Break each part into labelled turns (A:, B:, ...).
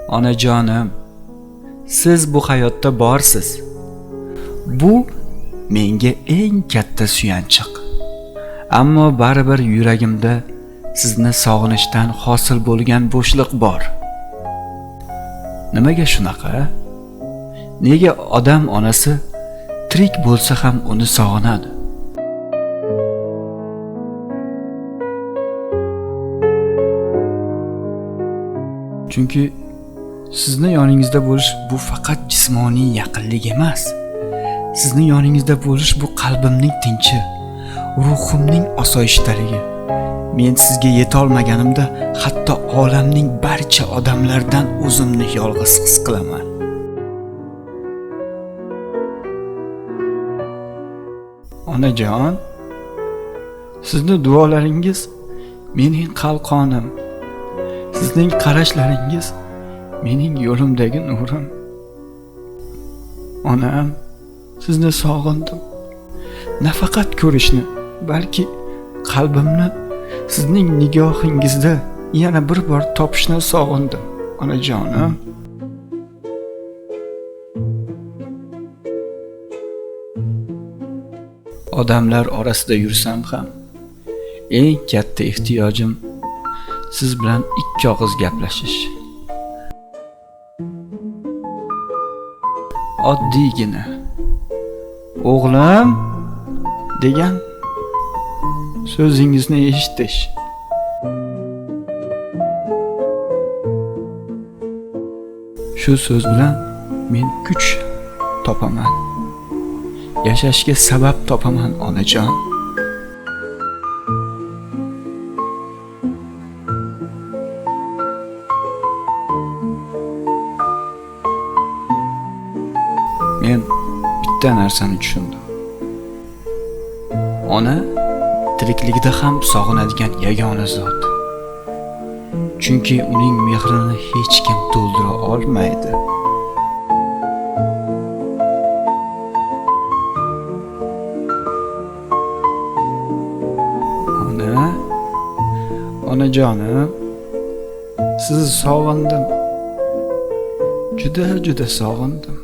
A: Onajonim, siz bu hayotda borsiz. Bu menga eng katta suyanchiq. Ammo baribir yuragimda sizni sog'inishdan hosil bo'lgan bo'shliq bor. Nimaga shunaqa? Nega odam onasi tirik bo'lsa ham uni sog'inadi? Chunki sizni yoningizda bo'lish bu faqat jismoniy yaqinlik emas. Sizni yoningizda bo'lish bu qalbimning tinchi, ruhimning osoyishtaligi. Men sizga yeta olmaganimda hatto olamning barcha odamlardan o'zimni yolg'iz his qilaman. Onajon, sizni duolaringiz mening qalqonim. Sizning qarashlaringiz mening yo'limdagi nurim. Onam, sizni sog'indim. Nafaqat ko'rishni, balki qalbimni sizning nigohingizda yana bir bor topishni sog'indim, onajonim. Odamlar orasida yursam ham eng katta ehtiyojim siz bilan ikki og'iz gaplashish. Oddiygina o'g'lim degan so'zingizni eshitish. Shu so'z bilan men kuch topaman. Yashashga sabab topaman, onajon. Men bitta narsani tushundim. Ona tirikligida ham sog'inadigan yagona zot. Chunki uning mehrini hech kim to'ldira olmaydi. Onajonim, sizni sog'indim. Juda sog'indim.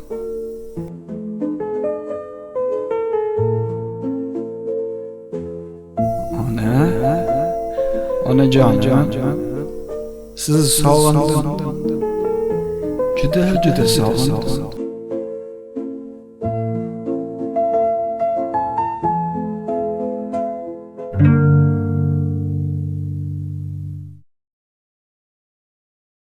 A: Onajonim, sizni sog'indim. Juda sog'indim.